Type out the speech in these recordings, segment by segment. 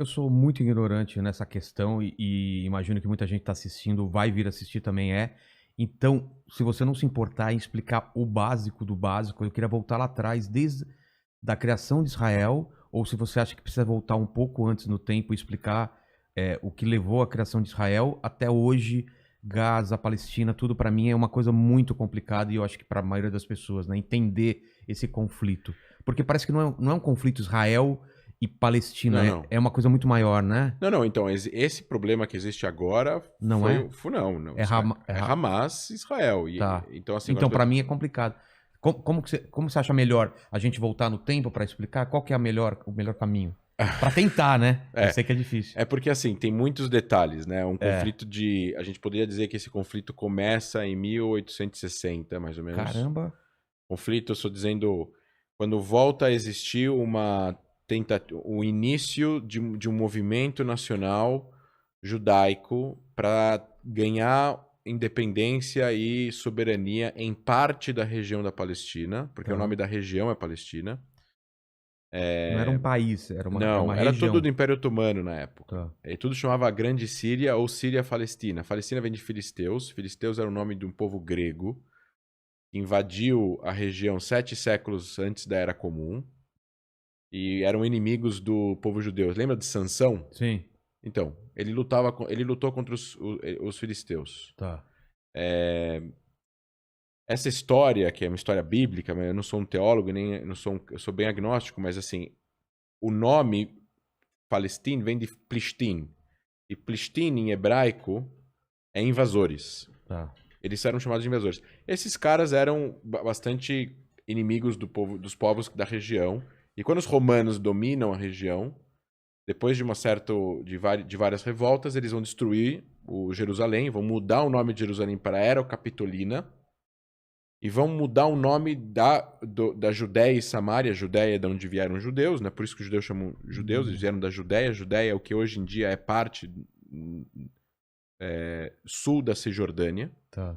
Eu sou muito ignorante nessa questão e imagino que muita gente está assistindo, vai vir assistir também é. Então, se você não se importar em explicar o básico do básico, eu queria voltar lá atrás, desde da criação de Israel, ou se você acha que precisa voltar um pouco antes no tempo e explicar o que levou à criação de Israel até hoje, Gaza, Palestina, tudo para mim é uma coisa muito complicada e eu acho que para a maioria das pessoas, né, entender esse conflito. Porque parece que não é um conflito Israel e Palestina, Não, é, não. é uma coisa muito maior, né? Não, não, então, esse problema que existe agora Não é? não, É Rama, É Hamas e Israel. tá. Então, assim, Então, para mim é complicado. Como você acha melhor a gente voltar no tempo para explicar? Qual que é o melhor caminho? Para tentar, né? Eu é, sei que é difícil. é porque, assim, tem muitos detalhes, né? Um É. conflito de... A gente poderia dizer que esse conflito começa em 1860, mais ou menos. Caramba. Conflito, eu estou dizendo, quando volta a existir o início de um movimento nacional judaico para ganhar independência e soberania em parte da região da Palestina, porque o Tá. nome da região é Palestina. Não era um país, era uma Não, era tudo região. do Império Otomano na época. Tá. E tudo chamava Grande Síria ou Síria-Palestina. Palestina vem de filisteus. Filisteus era o nome de um povo grego que invadiu a região 7 séculos antes da Era Comum e eram inimigos do povo judeu. Lembra de Sansão? Sim. Então, ele lutou contra os filisteus. Tá. Essa história, que é uma história bíblica, mas eu não sou um teólogo, nem não sou eu sou bem agnóstico, mas assim, o nome Palestina vem de Plishtim. E Plishtim em hebraico é invasores. Tá. Eles eram chamados de invasores. Esses caras eram bastante inimigos dos povos da região. E quando os romanos dominam a região, depois de de várias revoltas, eles vão destruir o Jerusalém, vão mudar o nome de Jerusalém para Herocapitolina e vão mudar o nome da Judéia e Samaria. Judéia é de onde vieram os judeus, né? Por isso que os judeus chamam judeus, eles vieram da Judéia. Judéia é o que hoje em dia é parte sul da Cisjordânia, Tá.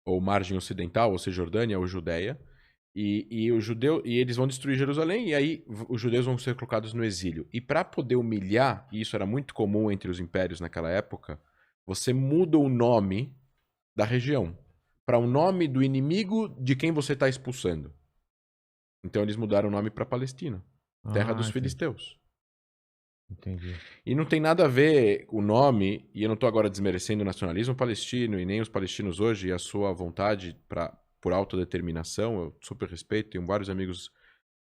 ou margem ocidental, ou Cisjordânia, ou Judéia. E eles vão destruir Jerusalém, e aí os judeus vão ser colocados no exílio. E para poder humilhar, e isso era muito comum entre os impérios naquela época, você muda o nome da região para o nome do inimigo de quem você está expulsando. Então eles mudaram o nome para Palestina, terra dos Entendi. filisteus. Entendi. E não tem nada a ver o nome, e eu não estou agora desmerecendo o nacionalismo palestino e nem os palestinos hoje e a sua vontade por autodeterminação, eu super respeito, tenho vários amigos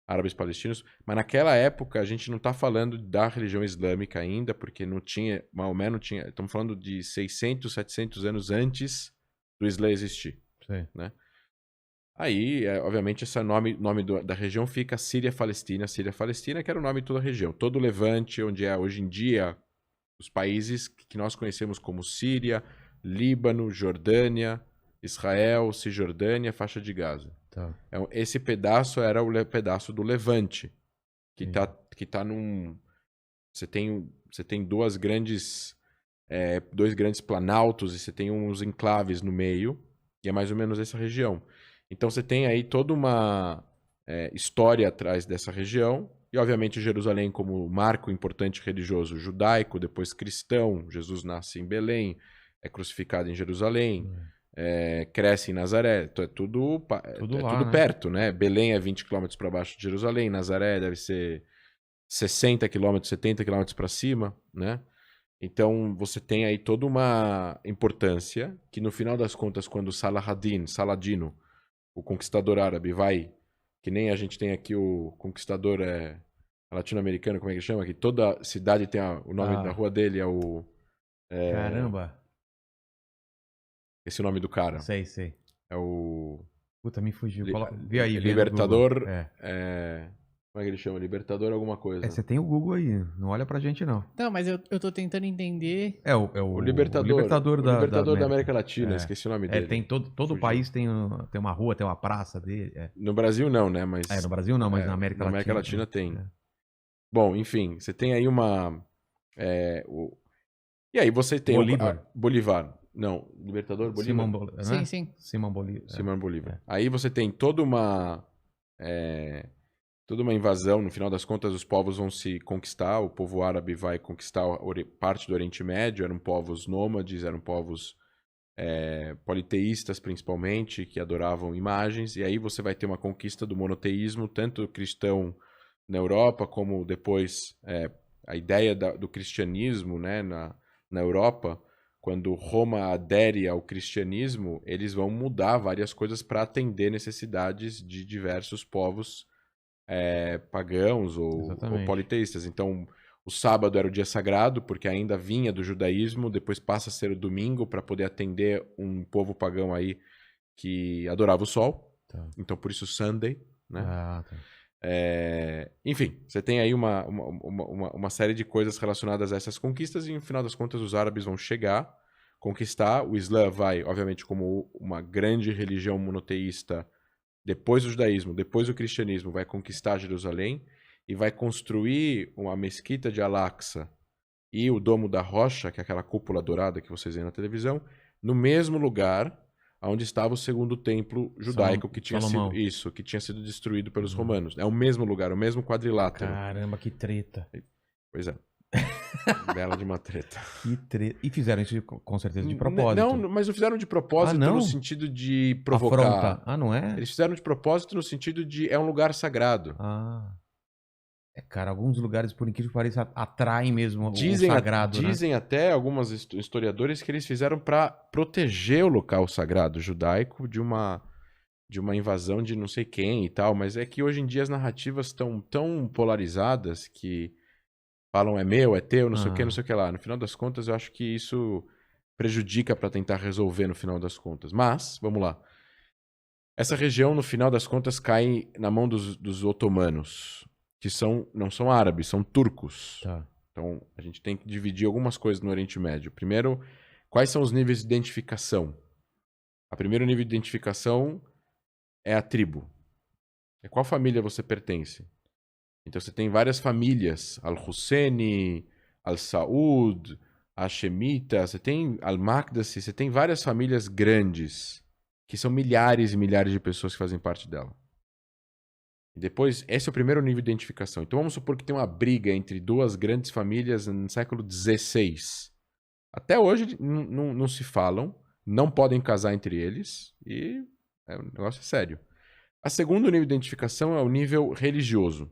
árabes palestinos, mas naquela época a gente não está falando da religião islâmica ainda, porque não tinha, Maomé não tinha, estamos falando de 600, 700 anos antes do Islã existir, Sei. né? Aí, obviamente, esse nome da região fica Síria-Palestina. Síria-Palestina, que era o nome de toda a região. Todo o Levante, onde é hoje em dia os países que nós conhecemos como Síria, Líbano, Jordânia, Israel, Cisjordânia, faixa de Gaza. Tá. Então, esse pedaço era o pedaço do Levante, que Entendi. tá num... Você tem dois grandes planaltos e você tem uns enclaves no meio, e é mais ou menos essa região. Então você tem aí toda uma história atrás dessa região, e obviamente Jerusalém como marco importante religioso judaico, depois cristão. Jesus nasce em Belém, é crucificado em Jerusalém, cresce em Nazaré. Então Tudo é lá, tudo né? perto, né? Belém é 20 quilômetros para baixo de Jerusalém, Nazaré deve ser 60 quilômetros, 70 quilômetros para cima, né? Então você tem aí toda uma importância que no final das contas, quando Saladino, o conquistador árabe, vai, que nem a gente tem aqui o conquistador latino-americano, como é que chama? Que toda cidade tem o nome da Ah, rua dele, é o. caramba. Esse é o nome do cara. Sei, sei. É o. Puta, me fugiu. Li- Vê aí, vê no Google. Libertador. É. Como é que ele chama? Libertador alguma coisa. Você tem o Google aí. Não olha pra gente, não. Não, mas eu tô tentando entender. É o, é O o, o Libertador. Libertador O da Libertador da América. América Latina, É. esqueci o nome É, dele. tem todo o Fugiu. país tem uma rua, tem uma praça dele. É. No Brasil não, né? Mas. No Brasil não, mas na América Na América Latina. Latina tem. É. Bom, enfim, você tem aí uma. E aí você tem Bolívar. Bolívar. Não, Libertador Bolívar? Sim, sim. Simão Bolívar. Simão Bolívar. É. Aí você tem toda uma toda uma invasão. No final das contas, os povos vão se conquistar. O povo árabe vai conquistar parte do Oriente Médio. Eram povos nômades, eram povos politeístas, principalmente, que adoravam imagens. E aí você vai ter uma conquista do monoteísmo, tanto cristão na Europa, como depois a ideia do cristianismo, né, na Europa. Quando Roma adere ao cristianismo, eles vão mudar várias coisas para atender necessidades de diversos povos pagãos ou politeístas. Então, o sábado era o dia sagrado, porque ainda vinha do judaísmo, depois passa a ser o domingo para poder atender um povo pagão aí que adorava o sol. Tá. Então, por isso Sunday, né? Ah, tá. Enfim, você tem aí uma série de coisas relacionadas a essas conquistas e, no final das contas, os árabes vão chegar, conquistar. O Islã vai, obviamente, como uma grande religião monoteísta, depois do judaísmo, depois do cristianismo, vai conquistar Jerusalém e vai construir uma mesquita de Al-Aqsa e o Domo da Rocha, que é aquela cúpula dourada que vocês veem na televisão, no mesmo lugar onde estava o segundo templo judaico que tinha sido destruído pelos romanos. É o mesmo lugar, o mesmo quadrilátero. Caramba, que treta. Pois é. Bela de uma treta. Que treta. E fizeram isso com certeza de propósito. Não, mas não fizeram de propósito no sentido de provocar. Afronta. Ah, não é? Eles fizeram de propósito no sentido de é um lugar sagrado. Ah. Cara, alguns lugares, por incrível que pareça, atraem mesmo o sagrado. Dizem até alguns historiadores que eles fizeram para proteger o local sagrado judaico de uma invasão de não sei quem e tal. Mas é que hoje em dia as narrativas estão tão polarizadas que falam é meu, é teu, não sei o que, não sei o que lá. No final das contas, eu acho que isso prejudica para tentar resolver no final das contas. Mas, vamos lá. Essa região, no final das contas, cai na mão dos otomanos, que não são árabes, são turcos. Tá. Então, a gente tem que dividir algumas coisas no Oriente Médio. Primeiro, quais são os níveis de identificação? O primeiro nível de identificação é a tribo. É qual família você pertence. Então, você tem várias famílias. Al-Husseini, Al-Saud, Hashemita, você tem Al-Maqdisi, você tem várias famílias grandes, que são milhares e milhares de pessoas que fazem parte dela. E depois, esse é o primeiro nível de identificação. Então vamos supor que tem uma briga entre duas grandes famílias no século XVI. Até hoje não se falam, não podem casar entre eles e o negócio é sério. O segundo nível de identificação é o nível religioso.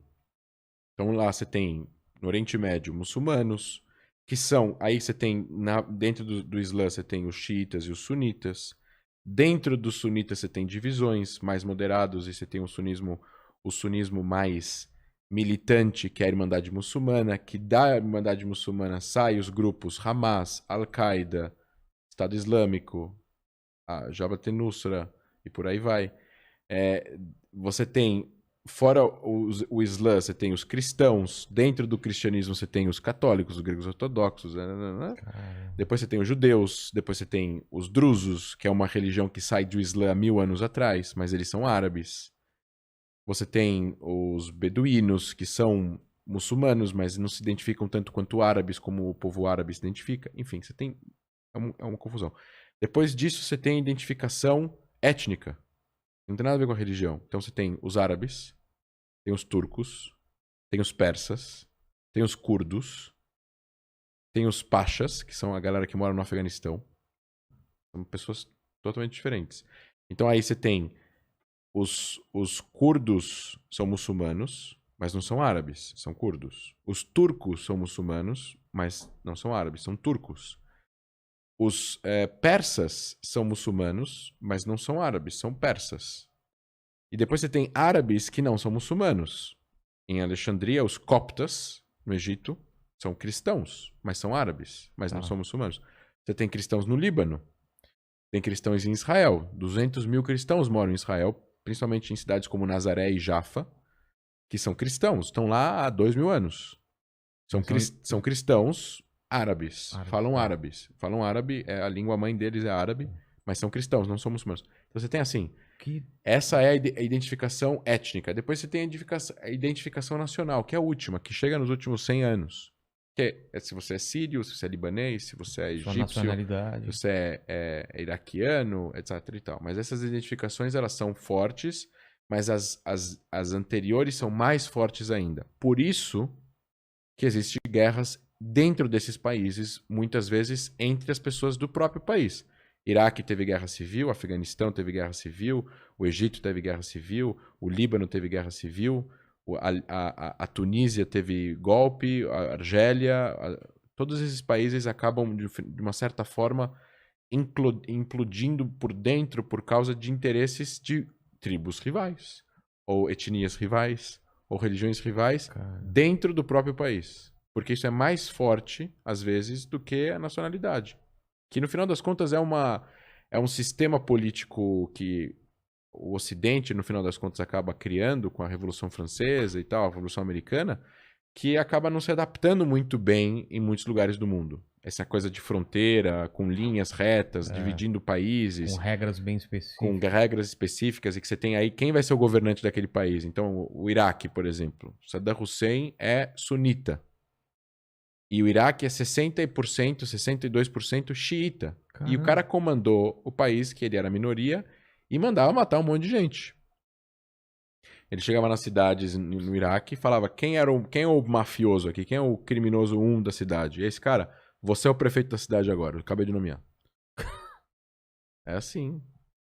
Então lá você tem, no Oriente Médio, muçulmanos, que são, aí você tem, dentro do Islã você tem os xiitas e os sunitas. Dentro dos sunitas você tem divisões mais moderados e você tem o sunismo mais militante, que é a Irmandade Muçulmana, que da Irmandade Muçulmana saem os grupos Hamas, Al-Qaeda, Estado Islâmico, a Jabhat al-Nusra e por aí vai. Você tem, fora o Islã, você tem os cristãos, dentro do cristianismo você tem os católicos, os gregos ortodoxos, depois você tem os judeus, depois você tem os drusos, que é uma religião que sai do Islã há 1000 anos atrás, mas eles são árabes. Você tem os beduínos, que são muçulmanos, mas não se identificam tanto quanto árabes, como o povo árabe se identifica. Enfim, você tem... É uma confusão. Depois disso, você tem identificação étnica. Não tem nada a ver com a religião. Então, você tem os árabes, tem os turcos, tem os persas, tem os curdos, tem os pachas, que são a galera que mora no Afeganistão. São pessoas totalmente diferentes. Então, aí você tem... Os curdos são muçulmanos, mas não são árabes, são curdos. Os turcos são muçulmanos, mas não são árabes, são turcos. Os persas são muçulmanos, mas não são árabes, são persas. E depois você tem árabes que não são muçulmanos. Em Alexandria, os coptas, no Egito, são cristãos, mas são árabes, mas não são muçulmanos. Você tem cristãos no Líbano, tem cristãos em Israel. 200 mil cristãos moram em Israel, principalmente em cidades como Nazaré e Jaffa, que são cristãos, estão lá há 2000 anos. São cristãos árabes, falam árabe, a língua mãe deles é árabe, mas são cristãos, não são muçulmanos. Então você tem assim, essa é a identificação étnica. Depois você tem a identificação nacional, que é a última, que chega nos últimos 100 anos. Que é se você é sírio, se você é libanês, se você é egípcio, se você é iraquiano, etc. e tal. Mas essas identificações, elas são fortes, mas as anteriores são mais fortes ainda. Por isso que existem guerras dentro desses países, muitas vezes entre as pessoas do próprio país. Iraque teve guerra civil, Afeganistão teve guerra civil, o Egito teve guerra civil, o Líbano teve guerra civil, a Tunísia teve golpe, a Argélia, todos esses países acabam, de uma certa forma, implodindo por dentro por causa de interesses de tribos rivais, ou etnias rivais, ou religiões rivais, dentro do próprio país. Porque isso é mais forte, às vezes, do que a nacionalidade. Que, no final das contas, é um sistema político que o Ocidente, no final das contas, acaba criando com a Revolução Francesa e tal, a Revolução Americana, que acaba não se adaptando muito bem em muitos lugares do mundo. Essa coisa de fronteira, com linhas retas, dividindo países. Com regras bem específicas. Com regras específicas, e que você tem aí quem vai ser o governante daquele país. Então, o Iraque, por exemplo. Saddam Hussein é sunita. E o Iraque é 60%, 62% xiita. Caramba. E o cara comandou o país, que ele era minoria, e mandava matar um monte de gente. Ele chegava nas cidades no Iraque e falava quem é o mafioso aqui, quem é o criminoso da cidade. E esse cara, você é o prefeito da cidade agora, eu acabei de nomear. É assim.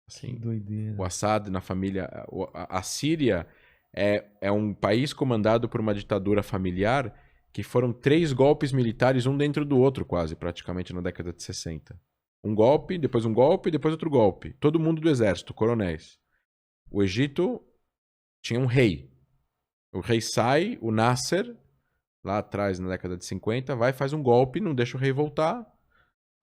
Que doideira. O Assad na família... A Síria é um país comandado por uma ditadura familiar que foram 3 golpes militares, um dentro do outro quase, praticamente na década de 60. Um golpe, depois outro golpe. Todo mundo do exército, coronéis. O Egito tinha um rei. O rei sai, o Nasser, lá atrás, na década de 50, vai e faz um golpe, não deixa o rei voltar.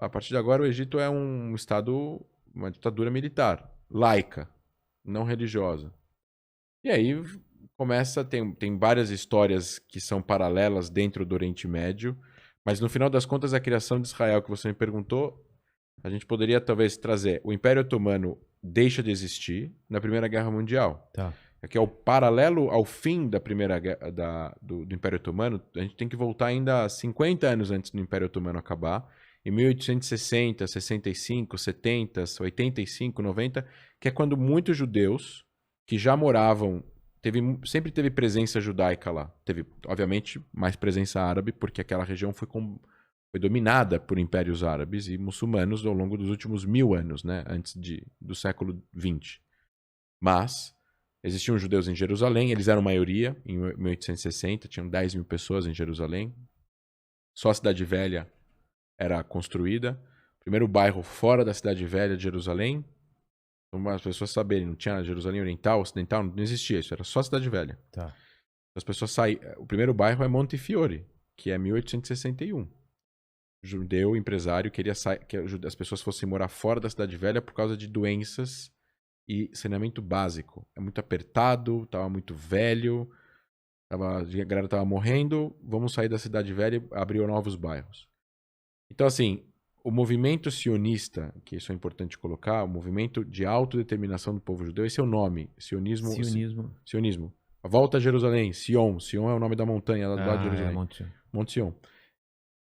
A partir de agora, o Egito é um estado, uma ditadura militar, laica, não religiosa. E aí começa, tem várias histórias que são paralelas dentro do Oriente Médio, mas no final das contas, a criação de Israel, que você me perguntou, a gente poderia talvez trazer o Império Otomano deixa de existir na Primeira Guerra Mundial. Tá. Que é o paralelo ao fim da Primeira Guerra do Império Otomano. A gente tem que voltar ainda 50 anos antes do Império Otomano acabar. Em 1860, 65, 70, 85, 90, que é quando muitos judeus que já moravam... sempre teve presença judaica lá. Teve, obviamente, mais presença árabe, porque aquela região foi dominada por impérios árabes e muçulmanos ao longo dos últimos 1000 anos, né? Antes do século XX. Mas existiam judeus em Jerusalém, eles eram maioria em 1860, tinham 10 mil pessoas em Jerusalém. Só a Cidade Velha era construída. Primeiro bairro fora da Cidade Velha de Jerusalém. Para as pessoas saberem, não tinha Jerusalém Oriental, Ocidental, não existia isso, era só a Cidade Velha. Tá. As pessoas saíram. O primeiro bairro é Montefiore, que é 1861. Judeu, empresário, queria que as pessoas fossem morar fora da Cidade Velha por causa de doenças e saneamento básico. É muito apertado, estava muito velho, a galera estava morrendo, vamos sair da Cidade Velha e abrir novos bairros. Então, assim, o movimento sionista, que isso é importante colocar, o movimento de autodeterminação do povo judeu, esse é o nome, sionismo. A volta a Jerusalém, Sion é o nome da montanha lá do lado de Jerusalém. Monte Sion.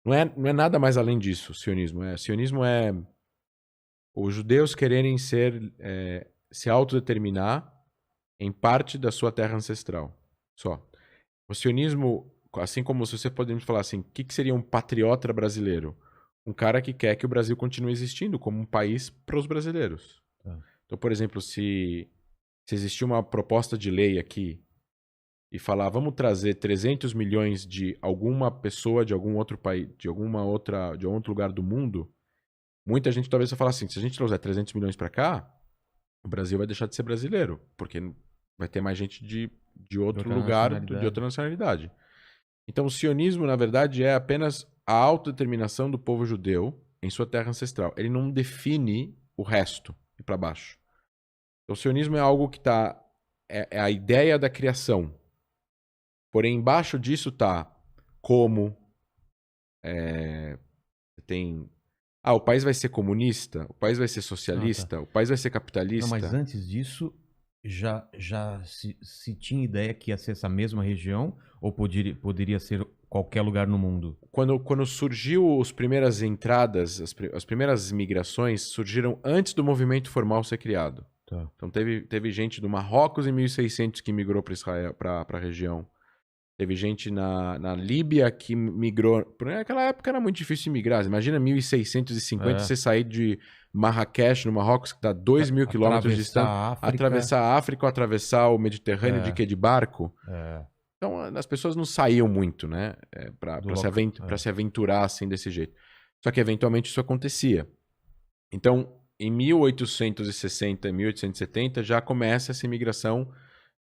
Não é nada mais além disso, sionismo. Sionismo é os judeus quererem se autodeterminar em parte da sua terra ancestral. Só. O sionismo, assim como se você podemos falar assim, o que seria um patriota brasileiro? Um cara que quer que o Brasil continue existindo como um país para os brasileiros. Então, por exemplo, se existir uma proposta de lei aqui e falar, vamos trazer 300 milhões de alguma pessoa de algum outro país, de algum outro lugar do mundo, muita gente talvez vai falar assim, se a gente trouxer 300 milhões para cá, o Brasil vai deixar de ser brasileiro, porque vai ter mais gente de outro lugar, de outra nacionalidade. Então, o sionismo, na verdade, é apenas a autodeterminação do povo judeu em sua terra ancestral. Ele não define o resto e para baixo. Então, o sionismo é algo que é a ideia da criação. Porém, embaixo disso está como o país vai ser comunista, o país vai ser socialista, o país vai ser capitalista. Não, mas antes disso, já se tinha ideia que ia ser essa mesma região ou poderia ser qualquer lugar no mundo? Quando surgiu as primeiras entradas, as primeiras migrações surgiram antes do movimento formal ser criado. Tá. Então teve gente do Marrocos em 1600 que migrou para Israel, para a região. Teve gente na Líbia que migrou. Naquela época era muito difícil migrar. Imagina 1650 você sair de Marrakech, no Marrocos, que dá 2.000 quilômetros de distância, atravessar a África ou atravessar o Mediterrâneo de quê? De barco. Então as pessoas não saíam muito, né? Para se aventurar assim desse jeito. Só que eventualmente isso acontecia. Então, em 1860, 1870, já começa essa imigração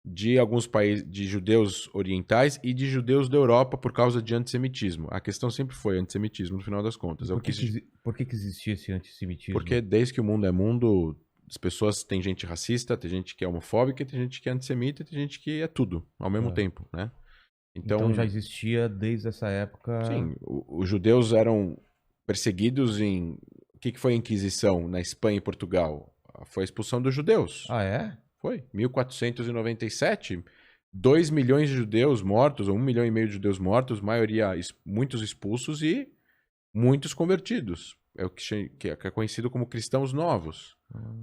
de alguns países, de judeus orientais e de judeus da Europa por causa de antissemitismo. A questão sempre foi antissemitismo, no final das contas. Por que existia esse antissemitismo? Porque desde que o mundo é mundo, as pessoas, tem gente racista, tem gente que é homofóbica, tem gente que é antissemita, tem gente que é tudo ao mesmo tempo, né? Então já existia desde essa época... Sim, os judeus eram perseguidos em... O que foi a Inquisição na Espanha e Portugal? Foi a expulsão dos judeus. Ah, é? Foi. 1497, 2 milhões de judeus mortos, ou 1,5 milhão de judeus mortos, maioria, muitos expulsos e muitos convertidos. É o que é conhecido como cristãos novos.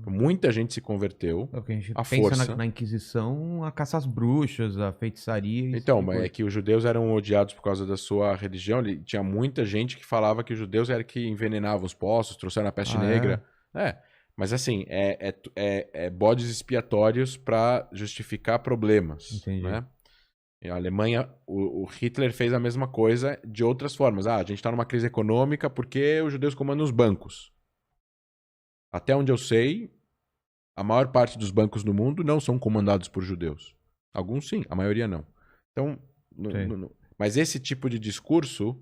Muita gente se converteu. É o que a gente à pensa força. na Inquisição, a caça às bruxas, a feitiçaria. Então, mas é que os judeus eram odiados por causa da sua religião. Tinha muita gente que falava que os judeus eram que envenenavam os poços, trouxeram a peste negra. Mas assim, é bodes expiatórios para justificar problemas. Entendi. Né? E a Alemanha, o Hitler fez a mesma coisa de outras formas. A gente está numa crise econômica porque os judeus comandam os bancos. Até onde eu sei, a maior parte dos bancos no mundo não são comandados por judeus. Alguns sim, a maioria não. Então, mas esse tipo de discurso,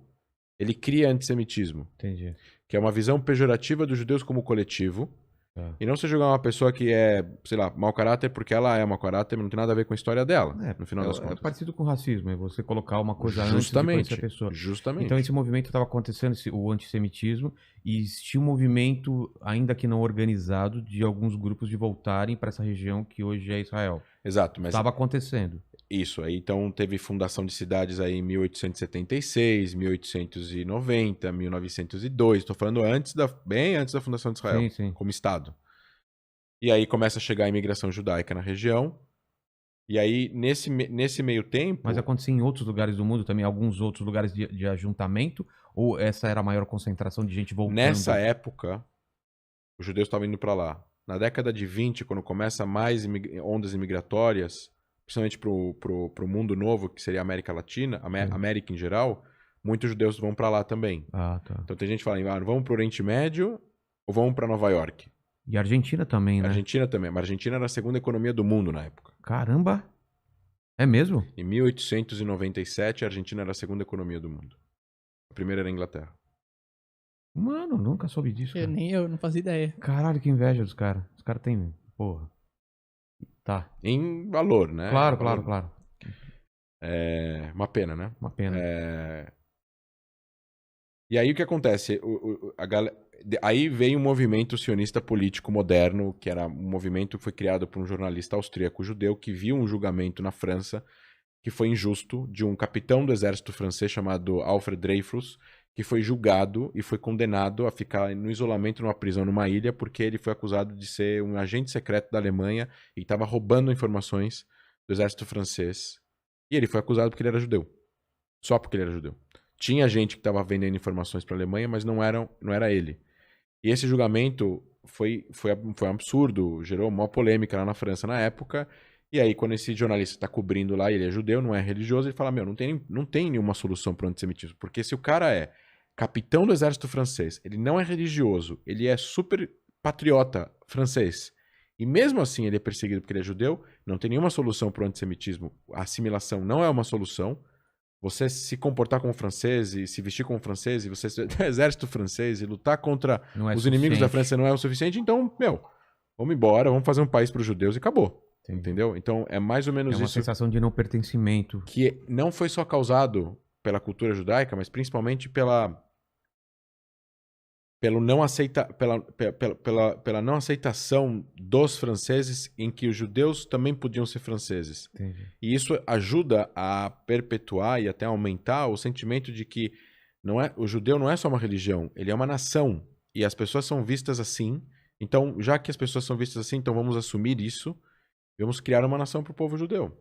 ele cria antissemitismo. Entendi. Que é uma visão pejorativa dos judeus como coletivo. E não você jogar uma pessoa que é, sei lá, mau caráter porque ela é mau caráter, mas não tem nada a ver com a história dela, no final das contas. É parecido com o racismo, é você colocar uma coisa antes de conhecer a pessoa. Justamente. Então esse movimento estava acontecendo, o antissemitismo, e existia um movimento, ainda que não organizado, de alguns grupos de voltarem para essa região que hoje é Israel. Exato. Mas estava acontecendo. Isso, aí então teve fundação de cidades aí em 1876, 1890, 1902, estou falando bem antes da fundação de Israel, como Estado. E aí começa a chegar a imigração judaica na região, e aí nesse meio tempo... Mas acontecia em outros lugares do mundo também, alguns outros lugares de ajuntamento, ou essa era a maior concentração de gente voltando? Nessa época, os judeus estavam indo para lá. Na década de 20, quando começa mais ondas imigratórias, principalmente pro mundo novo, que seria a América Latina, América em geral, muitos judeus vão para lá também. Ah, tá. Então tem gente falando, vamos pro Oriente Médio ou vamos para Nova York? E a Argentina também, né? Argentina também, mas a Argentina era a segunda economia do mundo na época. Caramba! É mesmo? Em 1897, a Argentina era a segunda economia do mundo. A primeira era a Inglaterra. Mano, nunca soube disso, cara. Nem eu, não fazia ideia. Caralho, que inveja dos caras. Os caras têm... Porra. Tá. Em valor, né? Claro, claro. É uma pena, né? Uma pena. E aí o que acontece? Aí veio um movimento sionista político moderno, que era um movimento que foi criado por um jornalista austríaco judeu que viu um julgamento na França que foi injusto de um capitão do exército francês chamado Alfred Dreyfus, que foi julgado e foi condenado a ficar no isolamento numa prisão numa ilha porque ele foi acusado de ser um agente secreto da Alemanha e estava roubando informações do exército francês. E ele foi acusado porque ele era judeu. Só porque ele era judeu. Tinha gente que estava vendendo informações para a Alemanha, mas não era ele. E esse julgamento foi um absurdo, gerou uma polêmica lá na França na época. E aí, quando esse jornalista está cobrindo lá, ele é judeu, não é religioso, ele fala, não tem nenhuma solução para o antissemitismo. Porque se o cara é capitão do exército francês, ele não é religioso, ele é super patriota francês, e mesmo assim ele é perseguido porque ele é judeu, não tem nenhuma solução para o antissemitismo. A assimilação não é uma solução. Você se comportar como francês e se vestir como francês, e você ser do exército francês e lutar contra os inimigos da França não é o suficiente, então, vamos embora, vamos fazer um país para os judeus e acabou. Entendeu? Então é mais ou menos isso. É uma sensação de não pertencimento. Que não foi só causado pela cultura judaica, mas principalmente pela não aceitação dos franceses em que os judeus também podiam ser franceses. Entendi. E isso ajuda a perpetuar e até aumentar o sentimento de que o judeu não é só uma religião, ele é uma nação. E as pessoas são vistas assim, Então, já que as pessoas são vistas assim, então vamos assumir isso. Vamos criar uma nação para o povo judeu.